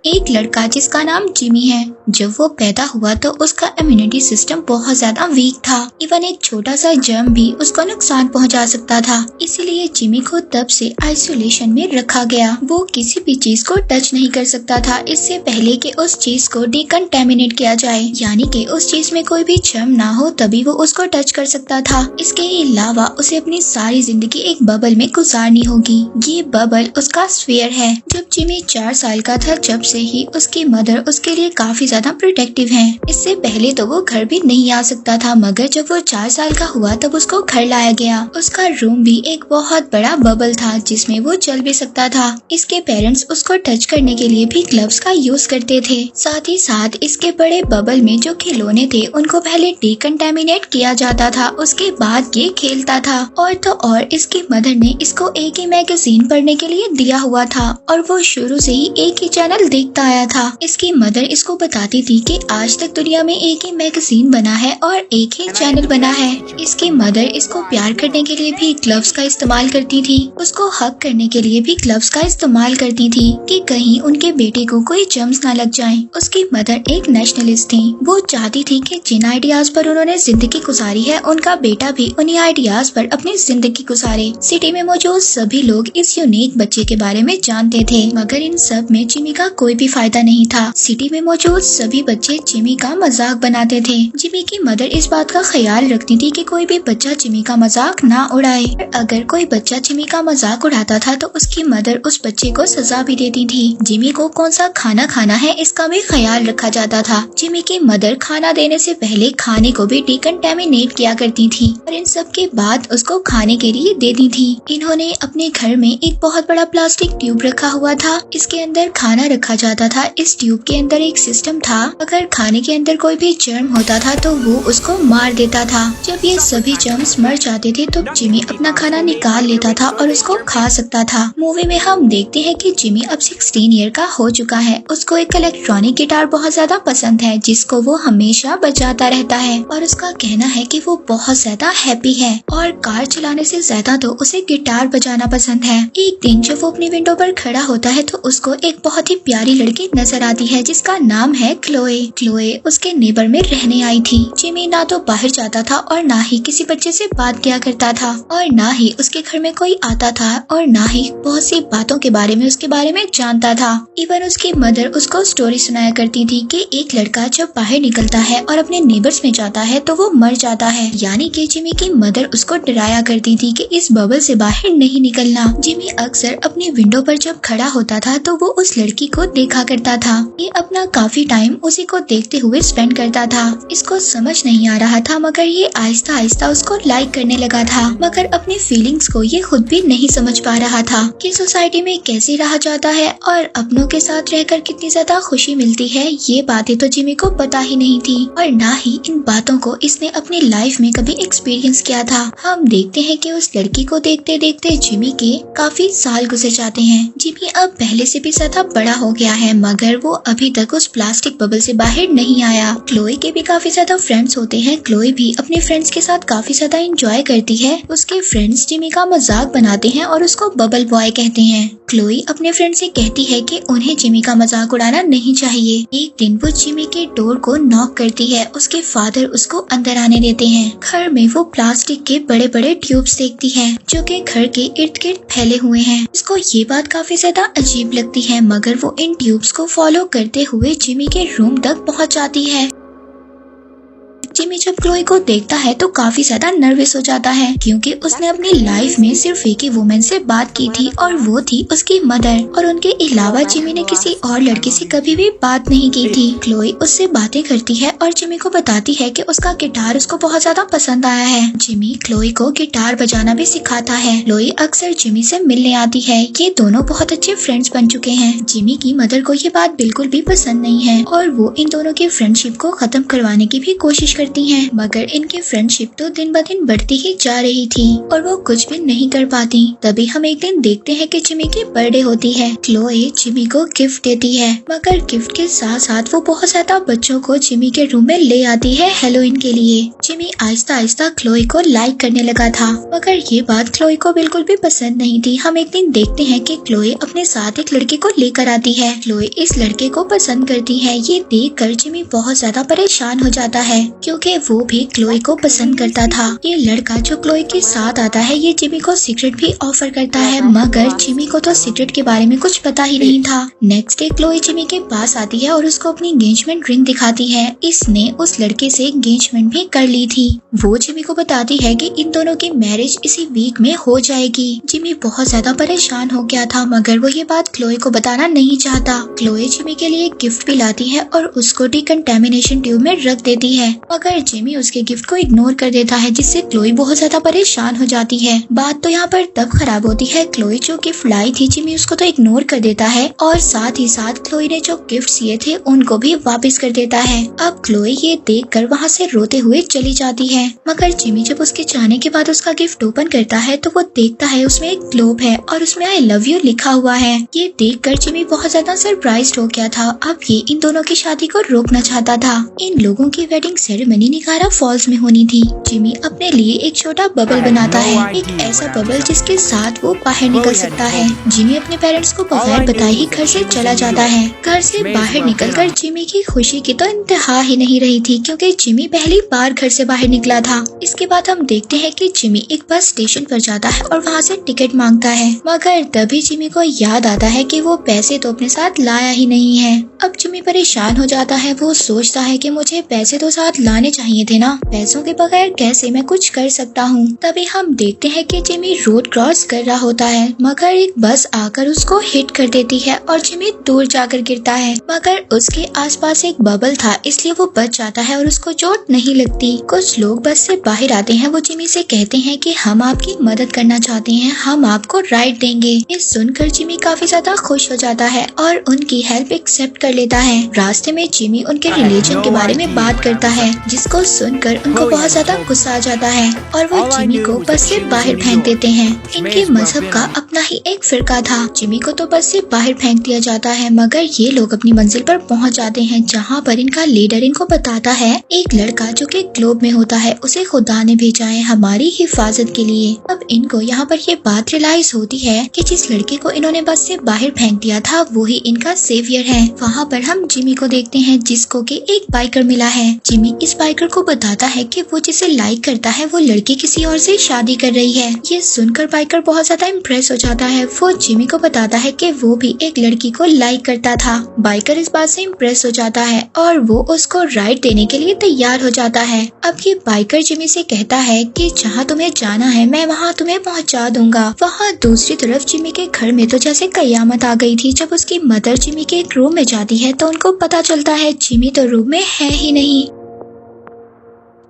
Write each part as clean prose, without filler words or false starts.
एक लड़का जिसका नाम जिमी है। जब वो पैदा हुआ तो उसका इम्यूनिटी सिस्टम बहुत ज्यादा वीक था। इवन एक छोटा सा जर्म भी उसको नुकसान पहुंचा सकता था। इसीलिए जिमी को तब से आइसोलेशन में रखा गया। वो किसी भी चीज को टच नहीं कर सकता था इससे पहले कि उस चीज को डिकंटेमिनेट किया जाए, यानी कि उस चीज में कोई भी जर्म ना हो तभी वो उसको टच कर सकता था। इसके अलावा उसे अपनी सारी जिंदगी एक बबल में गुजारनी होगी। ये बबल उसका स्फीयर है। जब जिमी 4 साल का था जब से ही उसकी मदर उसके लिए काफी ज्यादा प्रोटेक्टिव है। इससे पहले तो वो घर भी नहीं आ सकता था, मगर जब वो 4 साल का हुआ तब उसको घर लाया गया। उसका रूम भी एक बहुत बड़ा बबल था जिसमें वो चल भी सकता था। इसके पेरेंट्स उसको टच करने के लिए भी ग्लव्स का यूज करते थे। साथ ही साथ इसके बड़े बबल में जो खिलौने थे उनको पहले डिकंटेमिनेट किया जाता था, उसके बाद ये खेलता था। और तो और इसकी मदर ने इसको एक ही मैगजीन पढ़ने के लिए दिया हुआ था और वो शुरू से ही एक ही चैनल देखता आया था। इसकी मदर इसको बताती थी कि आज तक दुनिया में एक ही मैगजीन बना है और एक ही चैनल बना है। इसकी मदर इसको प्यार करने के लिए भी ग्लव्स का इस्तेमाल करती थी, उसको हक करने के लिए भी ग्लव्स का इस्तेमाल करती थी कि कहीं उनके बेटे को कोई जर्म्स ना लग जाएं। उसकी मदर एक नेशनलिस्ट थी। वो चाहती थी कि जिन आइडियाज पर उन्होंने जिंदगी गुजारी है उनका बेटा भी उन्हीं आइडियाज पर अपनी जिंदगी गुजारे। सिटी में मौजूद सभी लोग इस यूनिक बच्चे के बारे में जानते थे, मगर इन सब में जिमी का कोई भी फायदा नहीं था। सिटी में मौजूद सभी बच्चे जिमी का मजाक बनाते थे। जिमी की मदर इस बात का ख्याल रखती थी कि कोई भी बच्चा जिमी का मजाक ना उड़ाए। अगर कोई बच्चा जिमी का मजाक उड़ाता था तो उसकी मदर उस बच्चे को सजा भी देती थी। जिमी को कौन सा खाना खाना है इसका भी ख्याल रखा जाता था। जिमी की मदर खाना देने से पहले खाने को भी डिकंटेमिनेट किया करती थी और इन सब के बाद उसको खाने के लिए देती थी। इन्होंने अपने घर में एक बहुत बड़ा प्लास्टिक ट्यूब रखा हुआ था, इसके अंदर खाना रखा जाता था। इस ट्यूब के अंदर एक सिस्टम था, अगर खाने के अंदर कोई भी जर्म होता था तो वो उसको मार देता था। जब ये सभी जर्म्स मर जाते थे तो जिमी अपना खाना निकाल लेता था और उसको खा सकता था। मूवी में हम देखते हैं कि जिमी अब 16 ईयर का हो चुका है। उसको एक इलेक्ट्रॉनिक गिटार बहुत ज्यादा पसंद है जिसको वो हमेशा बजाता रहता है और उसका कहना है कि वो बहुत ज्यादा हैप्पी है और कार चलाने से ज्यादा तो उसे गिटार बजाना पसंद है। एक दिन जब वो अपनी विंडो पर खड़ा होता है तो उसको एक बहुत ही प्यारी लड़की नजर आती है जिसका नाम है क्लोए। क्लोए उसके नेबर में रहने आई थी। जिमी ना तो बाहर जाता था और ना ही किसी बच्चे से बात किया करता था और ना ही उसके घर में कोई आता था और ना ही बहुत सी बातों के बारे में उसके बारे में जानता था। इवन उसकी मदर उसको स्टोरी सुनाया करती थी कि एक लड़का जब बाहर निकलता है और अपने नेबर्स में जाता है तो वो मर जाता है, यानी कि जिमी की मदर उसको डराया करती थी कि इस बबल से बाहर नहीं निकलना। जिमी अक्सर अपनी विंडो पर जब खड़ा होता था तो वो उस लड़की को देखा करता था। ये अपना काफी टाइम उसी को देखते हुए स्पेंड करता था। इसको समझ नहीं आ रहा था मगर ये आहिस्ता आहिस्ता उसको लाइक करने लगा था, मगर अपनी फीलिंग्स को ये खुद भी नहीं समझ पा रहा था कि सोसाइटी में कैसे रहा जाता है और अपनों के साथ रहकर कितनी ज्यादा खुशी मिलती है। ये बातें तो जिमी को पता ही नहीं थी और ना ही इन बातों को इसने अपनी लाइफ में कभी एक्सपीरियंस किया था। हम देखते हैं कि उस लड़की को देखते देखते जिमी के काफी साल गुजर जाते हैं। जिमी अब पहले से भी ज्यादा बड़ा हो गया है मगर वो अभी तक उस प्लास्टिक बबल से बाहर नहीं आया। क्लोए के भी काफी ज्यादा फ्रेंड्स होते हैं। क्लोए भी अपने फ्रेंड्स के साथ काफी ज्यादा एंजॉय करती है। उसके फ्रेंड्स जिमी का मजाक बनाते हैं और उसको बबल बॉय कहते हैं। क्लोए अपने फ्रेंड से कहती है कि उन्हें जिमी का मजाक उड़ाना नहीं चाहिए। एक दिन वो जिमी के डोर को नॉक करती है। उसके फादर उसको अंदर आने देते हैं। घर में वो प्लास्टिक के बड़े बड़े ट्यूब्स देखती है जो कि घर के इर्द गिर्द फैले हुए हैं। उसको ये बात काफी ज्यादा अजीब लगती है मगर वो इन ट्यूब्स को फॉलो करते हुए जिमी के रूम तक पहुंच जाती है। जिमी जब क्लोए को देखता है तो काफी ज्यादा नर्वस हो जाता है क्योंकि उसने अपनी लाइफ में सिर्फ एक ही वुमेन से बात की थी और वो थी उसकी मदर, और उनके अलावा जिमी ने किसी और लड़के से कभी भी बात नहीं की थी। क्लोए उससे बातें करती है और जिमी को बताती है कि उसका गिटार उसको बहुत ज्यादा पसंद आया है। जिमी क्लोए को गिटार बजाना भी सिखाता है। क्लोए अक्सर जिमी से मिलने आती है। ये दोनों बहुत अच्छे फ्रेंड्स बन चुके हैं। जिमी की मदर को ये बात बिल्कुल भी पसंद नहीं है और वो इन दोनों की फ्रेंडशिप को खत्म करवाने की भी कोशिश करती हैं, मगर इनकी फ्रेंडशिप तो दिन ब दिन बढ़ती ही जा रही थी और वो कुछ भी नहीं कर पाती। तभी हम एक दिन देखते हैं कि जिमी की बर्थडे होती है। क्लोए जिमी को गिफ्ट देती है, मगर गिफ्ट के साथ साथ वो बहुत ज्यादा बच्चों को जिमी के रूम में ले आती है हैलोवीन के लिए। जिमी आहिस्ता आहिस्ता क्लोए को लाइक करने लगा था, मगर ये बात क्लोए को बिल्कुल भी पसंद नहीं थी। हम एक दिन देखते हैं कि क्लोए अपने साथ एक लड़के को लेकर आती है। क्लोए इस लड़के को पसंद करती है। ये देखकर जिमी बहुत ज्यादा परेशान हो जाता है, क्योंकि वो भी क्लोए को पसंद करता था। ये लड़का जो क्लोए के साथ आता है, ये जिमी को सिगरेट भी ऑफर करता है, मगर जिमी को तो सिगरेट के बारे में कुछ पता ही नहीं था। नेक्स्ट डे क्लोए जिमी के पास आती है और उसको अपनी एंगेजमेंट रिंग दिखाती है। इसने उस लड़के से एंगेजमेंट भी कर ली थी। वो जिमी को बताती है कि इन दोनों की मैरिज इसी वीक में हो जाएगी। जिमी बहुत ज्यादा परेशान हो गया था, मगर वो ये बात क्लोए को बताना नहीं चाहता। क्लोए जिमी के लिए गिफ्ट भी लाती है और उसको डिकंटामिनेशन ट्यूब में रख देती है, मगर जिमी उसके गिफ्ट को इग्नोर कर देता है, जिससे क्लोए बहुत ज्यादा परेशान हो जाती है। बात तो यहाँ पर तब खराब होती है, क्लोए जो गिफ्ट लाई थी जिमी उसको तो इग्नोर कर देता है और साथ ही साथ क्लोए ने जो गिफ्ट दिए थे उनको भी वापस कर देता है। अब क्लोए ये देखकर वहाँ से रोते हुए चली जाती है, मगर जिमी जब उसके जाने के बाद उसका गिफ्ट ओपन करता है तो वो देखता है उसमें एक ग्लोब है और उसमें आई लव यू लिखा हुआ है। ये देखकर जिमी बहुत ज्यादा सरप्राइज्ड हो गया था। अब ये इन दोनों की शादी को रोकना चाहता था। इन लोगों की वेडिंग सेरेमनी निकारा फॉल्स में होनी थी। जिमी अपने लिए एक छोटा बबल बनाता है, एक ऐसा बबल जिसके साथ वो बाहर निकल सकता है। जिमी अपने पेरेंट्स को बगैर बताए ही घर से चला जाता है। घर से बाहर निकलकर जिमी की खुशी की तो इंतहा ही नहीं रही थी, क्योंकि जिमी पहली बार घर से बाहर निकला था। इसके बाद हम देखते हैं कि जिमी एक बस स्टेशन पर जाता है और वहाँ से टिकट मांगता है, मगर तभी जिमी को याद आता है कि वो पैसे तो अपने साथ लाया ही नहीं है। अब जिमी परेशान हो जाता है। वो सोचता है कि मुझे पैसे तो साथ लाने चाहिए थे ना, पैसों के बगैर कैसे मैं कुछ कर सकता हूँ। तभी हम देखते हैं कि जिमी रोड क्रॉस कर रहा होता है, मगर एक बस आकर उसको हिट कर देती है और जिमी दूर जाकर गिरता है, मगर उसके आसपास एक बबल था इसलिए वो बच जाता है और उसको चोट नहीं लगती। कुछ लोग बस से बाहर आते हैं। वो जिमी से कहते हैं कि हम आपकी मदद करना चाहते हैं, हम आपको राइड देंगे। ये सुनकर जिमी काफी ज्यादा खुश हो जाता है और उनकी हेल्प एक्सेप्ट कर लेता है। रास्ते में जिमी उनके रिलीजन के बारे में बात करता है, जिसको सुनकर उनको बहुत ज्यादा गुस्सा आ जाता है और वो जिमी को बस से बाहर फेंक देते हैं। इनके मजहब का अपना ही एक फिरका था। जिमी को तो बस से बाहर फेंक दिया जाता है, मगर ये लोग अपनी मंजिल पर पहुंच जाते हैं, जहाँ पर इनका लीडर इनको बताता है एक लड़का जो कि ग्लोब में होता है उसे खुदा ने भेजा है हमारी हिफाजत के लिए। अब इनको यहाँ पर ये बात रियलाइज होती है कि जिस लड़के को इन्होंने बस से बाहर फेंक दिया था वो ही इनका सेवियर है। वहाँ पर हम जिमी को देखते हैं, जिसको कि एक बाइकर मिला है। जिमी इस बाइकर को बताता है कि वो जिसे लाइक करता है वो लड़की किसी और से शादी कर रही है। ये सुनकर बाइकर बहुत ज्यादा इम्प्रेस हो जाता है। वो जिमी को बताता है कि वो भी एक लड़की को लाइक करता था। बाइकर इस बात से इम्प्रेस हो जाता है और वो उसको राइड देने के लिए तैयार हो जाता है। अब ये बाइकर जिमी से कहता है कि जहाँ तुम्हें जाना है मैं वहाँ तुम्हें पहुँचा दूंगा। वहाँ दूसरी तरफ जिमी के घर में तो जैसे कयामत आ गई थी। जब उसकी मदर जिमी के एक रूम में जाती है तो उनको पता चलता है जिमी तो रूम में है ही नहीं।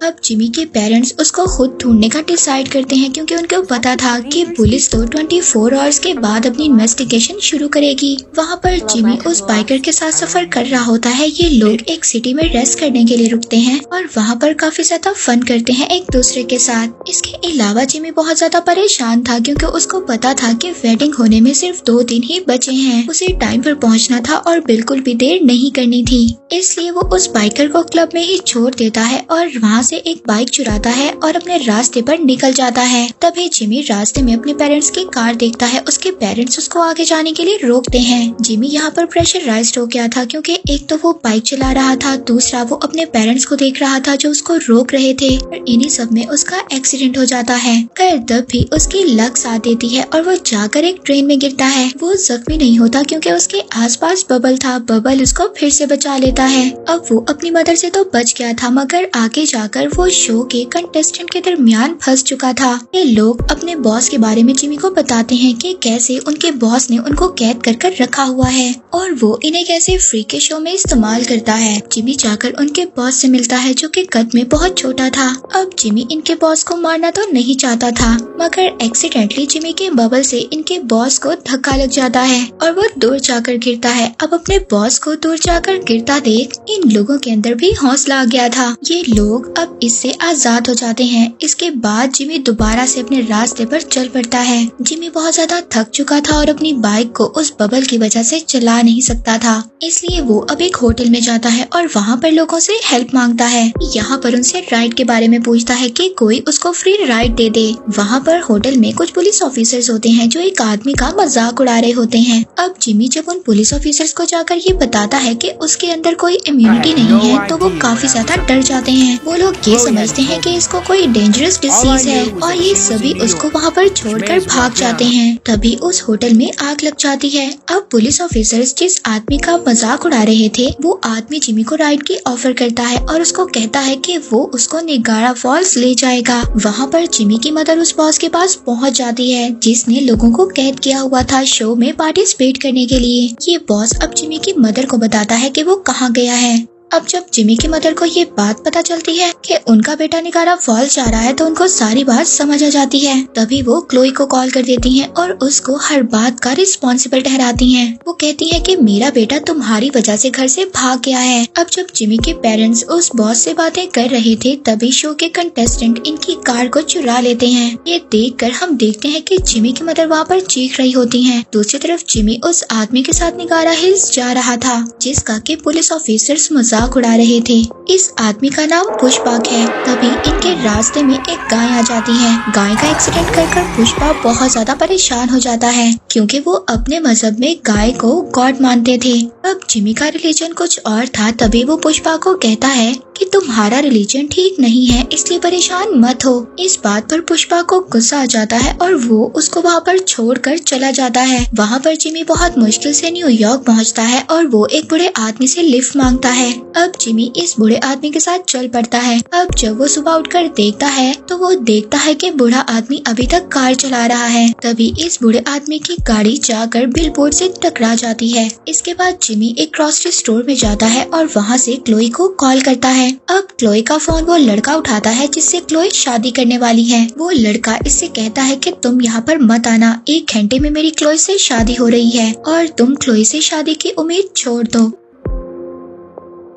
अब जिमी के पेरेंट्स उसको खुद ढूंढने का डिसाइड करते हैं, क्योंकि उनको पता था कि पुलिस तो 24 आवर्स के बाद अपनी इन्वेस्टिगेशन शुरू करेगी। वहाँ पर जिमी उस बाइकर के साथ सफर कर रहा होता है। ये लोग एक सिटी में रेस्ट करने के लिए रुकते हैं और वहाँ पर काफी ज्यादा फन करते हैं एक दूसरे के साथ। इसके अलावा जिमी बहुत ज्यादा परेशान था, क्योंकि उसको पता था कि वेडिंग होने में सिर्फ 2 दिन ही बचे हैं। उसे टाइम पर पहुँचना था और बिल्कुल भी देर नहीं करनी थी, इसलिए वो उस बाइकर को क्लब में ही छोड़ देता है और वहाँ से एक बाइक चुराता है और अपने रास्ते पर निकल जाता है। तभी जिमी रास्ते में अपने पेरेंट्स की कार देखता है। उसके पेरेंट्स उसको आगे जाने के लिए रोकते हैं। जिमी यहाँ पर प्रेशराइज्ड हो गया था, क्योंकि एक तो वो बाइक चला रहा था, दूसरा वो अपने पेरेंट्स को देख रहा था जो उसको रोक रहे थे। और इन्हीं सब में उसका एक्सीडेंट हो जाता है। कर तब भी उसकी लक साथ देती है और वो जाकर एक ट्रेन में गिरता है। वो जख्मी नहीं होता, क्योंकि उसके आसपास बबल था। बबल उसको फिर से बचा लेता है। अब वो अपनी मदर से तो बच गया था, मगर आगे जाकर जानकर वो शो के कंटेस्टेंट के दरमियान फंस चुका था। ये लोग अपने बॉस के बारे में जिमी को बताते हैं कि कैसे उनके बॉस ने उनको कैद कर रखा हुआ है और वो इन्हें कैसे फ्री के शो में इस्तेमाल करता है। जिमी जाकर उनके बॉस से मिलता है जो कि कद में बहुत छोटा था। अब जिमी इनके बॉस को मारना तो नहीं चाहता था, मगर एक्सीडेंटली जिमी के बबल से इनके बॉस को धक्का लग जाता है और वो दूर जाकर गिरता है। अब अपने बॉस को दूर जाकर गिरता देख इन लोगों के अंदर भी हौसला आ गया था। ये लोग अब इससे आजाद हो जाते हैं। इसके बाद जिमी दोबारा से अपने रास्ते पर चल पड़ता है। जिमी बहुत ज्यादा थक चुका था और अपनी बाइक को उस बबल की वजह से चला नहीं सकता था, इसलिए वो अब एक होटल में जाता है और वहाँ पर लोगों से हेल्प मांगता है। यहाँ पर उनसे राइड के बारे में पूछता है कि कोई उसको फ्री राइड दे दे। वहाँ पर होटल में कुछ पुलिस ऑफिसर्स होते हैं जो एक आदमी का मजाक उड़ा रहे होते हैं। अब जिमी जब उन पुलिस ऑफिसर्स को जाकर ये बताता है कि उसके अंदर कोई इम्यूनिटी नहीं है तो वो काफी ज्यादा डर जाते हैं। वो लोग ये समझते हैं कि इसको कोई डेंजरस डिसीज है और ये सभी उसको वहाँ पर छोड़कर भाग जाते हैं। तभी उस होटल में आग लग जाती है। अब पुलिस ऑफिसर्स जिस आदमी का मजाक उड़ा रहे थे वो आदमी जिमी को राइड की ऑफर करता है और उसको कहता है कि वो उसको निगारा फॉल्स ले जाएगा। वहाँ पर जिमी की मदर उस बॉस के पास पहुँच जाती है जिसने लोगों को कैद किया हुआ था शो में पार्टिसिपेट करने के लिए। ये बॉस अब जिमी की मदर को बताता है कि वो कहाँ गया है। अब जब जिमी की मदर को ये बात पता चलती है कि उनका बेटा निगारा फॉल्स जा रहा है तो उनको सारी बात समझ आ जाती है। तभी वो क्लोई को कॉल कर देती हैं और उसको हर बात का रिस्पॉन्सिबल ठहराती हैं। वो कहती हैं कि मेरा बेटा तुम्हारी वजह से घर से भाग गया है। अब जब जिमी के पेरेंट्स उस बॉस से बातें कर रहे थे तभी शो के कंटेस्टेंट इनकी कार को चुरा लेते हैं। ये देखकर हम देखते हैं कि जिमी की मदर वहाँ पर चीख रही होती है। दूसरी तरफ जिमी उस आदमी के साथ निगारा हिल्स जा रहा था जिसका कि पुलिस ऑफिसर्स मजाक उड़ा रहे थे। इस आदमी का नाम पुष्पक है। तभी इनके रास्ते में एक गाय आ जाती है। गाय का एक्सीडेंट कर पुष्पा बहुत ज्यादा परेशान हो जाता है क्योंकि वो अपने मजहब में गाय को गॉड मानते थे। अब जिमी का रिलीजन कुछ और था। तभी वो पुष्पा को कहता है कि तुम्हारा रिलीजन ठीक नहीं है इसलिए परेशान मत हो। इस बात पर पुष्पा को गुस्सा आ जाता है और वो उसको वहाँ पर छोड़कर चला जाता है। वहाँ पर जिमी बहुत मुश्किल से न्यूयॉर्क पहुँचता है और वो एक बूढ़े आदमी से लिफ्ट मांगता है। अब जिमी इस बूढ़े आदमी के साथ चल पड़ता है। अब जब वो सुबह उठकर देखता है तो वो देखता है कि बूढ़ा आदमी अभी तक कार चला रहा है। तभी इस बूढ़े आदमी की गाड़ी जाकर बिलबोर्ड से टकरा जाती है। इसके बाद जिमी एक ग्रोसरी स्टोर में जाता है और वहाँ से क्लोई को कॉल करता है। अब क्लोई का फोन वो लड़का उठाता है जिससे क्लोई शादी करने वाली है। वो लड़का इससे कहता है कि तुम यहाँ पर मत आना, 1 घंटे में मेरी क्लोई से शादी हो रही है और तुम क्लोई से शादी की उम्मीद छोड़ दो।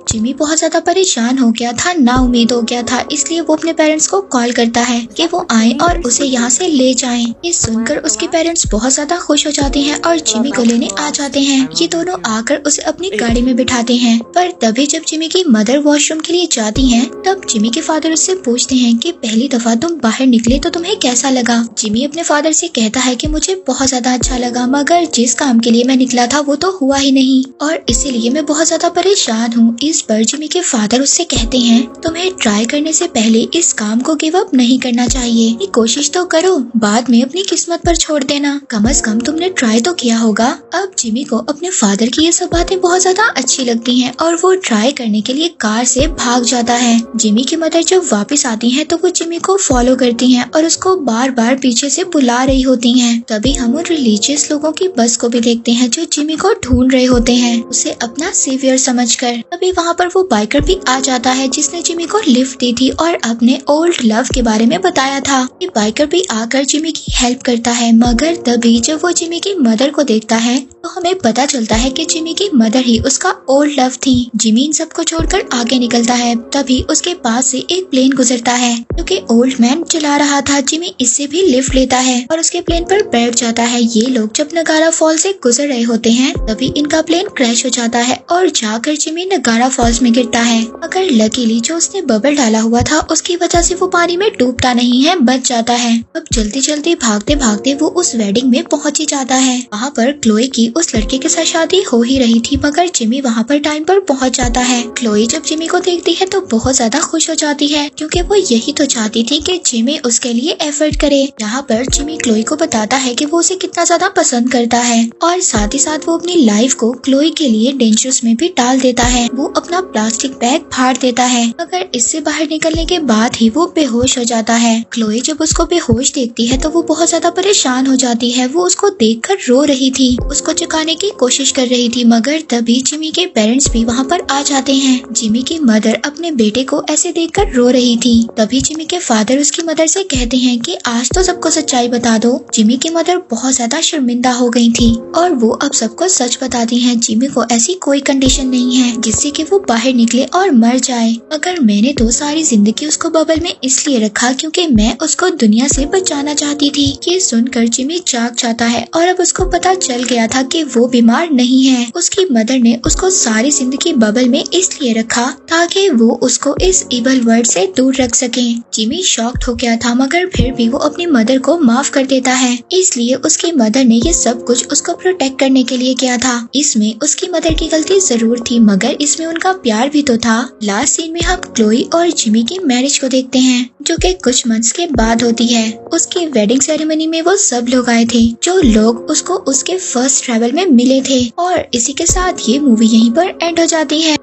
जिमी बहुत ज्यादा परेशान हो गया था, ना उम्मीद हो गया था, इसलिए वो अपने पेरेंट्स को कॉल करता है कि वो आए और उसे यहाँ से ले जाएं। ये सुनकर उसके पेरेंट्स बहुत ज्यादा खुश हो जाते हैं और जिमी को लेने आ जाते हैं। ये दोनों आकर उसे अपनी गाड़ी में बिठाते हैं। पर तभी जब जिमी की मदर वॉशरूम के लिए जाती हैं, तब जिमी के फादर उससे पूछते हैं कि पहली दफा तुम बाहर निकले तो तुम्हें कैसा लगा। जिमी अपने फादर से कहता है कि मुझे बहुत ज्यादा अच्छा लगा, मगर जिस काम के लिए मैं निकला था वो तो हुआ ही नहीं और इसीलिए मैं बहुत ज्यादा परेशान हूँ। इस पर जिमी के फादर उससे कहते हैं तुम्हें ट्राई करने से पहले इस काम को गिव अप नहीं करना चाहिए। ये कोशिश तो करो, बाद में अपनी किस्मत पर छोड़ देना, कम से कम तुमने ट्राई तो किया होगा। अब जिमी को अपने फादर की ये सब बातें बहुत ज्यादा अच्छी लगती हैं और वो ट्राई करने के लिए कार से भाग जाता है। जिमी की मदर जब वापस आती हैं तो वो जिमी को फॉलो करती हैं और उसको बार बार पीछे से बुला रही होती हैं। तभी हम उन रिलीजियस लोगों की बस को भी देखते हैं जो जिमी को ढूंढ रहे होते हैं उसे अपना सेवियर समझकर। तभी वहाँ पर वो बाइकर भी आ जाता है जिसने जिमी को लिफ्ट दी थी और अपने ओल्ड लव के बारे में बताया था। ये बाइकर भी आकर जिमी की हेल्प करता है, मगर तभी जब वो जिमी की मदर को देखता है तो हमें पता चलता है कि जिमी की मदर ही उसका ओल्ड लव थी। जिमी इन सबको छोड़कर आगे निकलता है। तभी उसके पास से एक प्लेन गुजरता है जो कि ओल्ड मैन चला रहा था। जिमी इससे भी लिफ्ट लेता है और उसके प्लेन पर बैठ जाता है। ये लोग जब नगारा फॉल से गुजर रहे होते हैं तभी इनका प्लेन क्रैश हो जाता है और जाकर जिमी नगारा फॉल्स में गिरता है। मगर लकीली जो उसने बबल डाला हुआ था उसकी वजह से वो पानी में डूबता नहीं है, बच जाता है। अब जल्दी जल्दी भागते भागते वो उस वेडिंग में पहुंच ही जाता है। वहाँ पर क्लोई की उस लड़के के साथ शादी हो ही रही थी, मगर जिमी वहाँ पर टाइम पर पहुँच जाता है। क्लोई जब जिमी को देखती है तो बहुत ज्यादा खुश हो जाती है, क्योंकि वो यही तो चाहती थी कि जिमी उसके लिए एफर्ट करे। यहाँ पर जिमी क्लोई को बताता है कि वो उसे कितना ज्यादा पसंद करता है और साथ ही साथ वो अपनी लाइफ को क्लोई के लिए डेंजरस में भी डाल देता है। वो अपना प्लास्टिक बैग फाड़ देता है, मगर इससे बाहर निकलने के बाद ही वो बेहोश हो जाता है। क्लोई जब उसको बेहोश देखती है तो वो बहुत ज्यादा परेशान हो जाती है। वो उसको देखकर रो रही थी, उसको चुकाने की कोशिश कर रही थी, मगर तभी जिमी के पेरेंट्स भी वहाँ पर आ जाते हैं। जिमी की मदर अपने बेटे को ऐसे देखकर रो रही थी। तभी जिमी के फादर उसकी मदर से कहते हैं कि आज तो सबको सच्चाई बता दो। जिमी की मदर बहुत ज्यादा शर्मिंदा हो गई थी और वो अब सबको सच बताती हैं। जिमी को ऐसी कोई कंडीशन नहीं है जिससे कि वो बाहर निकले और मर जाए, मगर मैंने तो सारी जिंदगी उसको बबल में इसलिए रखा क्योंकि मैं उसको दुनिया से बचाना चाहती थी। ये सुनकर जिमी जाग जाता है और अब उसको पता चल गया था कि वो बीमार नहीं है। उसकी मदर ने उसको सारी जिंदगी बबल में इसलिए रखा ताकि वो उसको इस इवल वर्ल्ड से दूर रख सके। जिमी शॉक्ड हो गया था, मगर फिर भी वो अपनी मदर को माफ कर देता है, इसलिए उसकी मदर ने ये सब कुछ उसको प्रोटेक्ट करने के लिए किया था। इसमें उसकी मदर की गलती जरूर थी, मगर इसमें उनका प्यार भी तो था। लास्ट सीन में हम क्लोई और जिमी की मैरिज को देखते हैं, जो कि कुछ मंथ्स के बाद होती है। उसकी वेडिंग सेरेमनी में वो सब लोग आए थे जो लोग उसको उसके फर्स्ट ट्रैवल में मिले थे। और इसी के साथ ये मूवी यहीं पर एंड हो जाती है।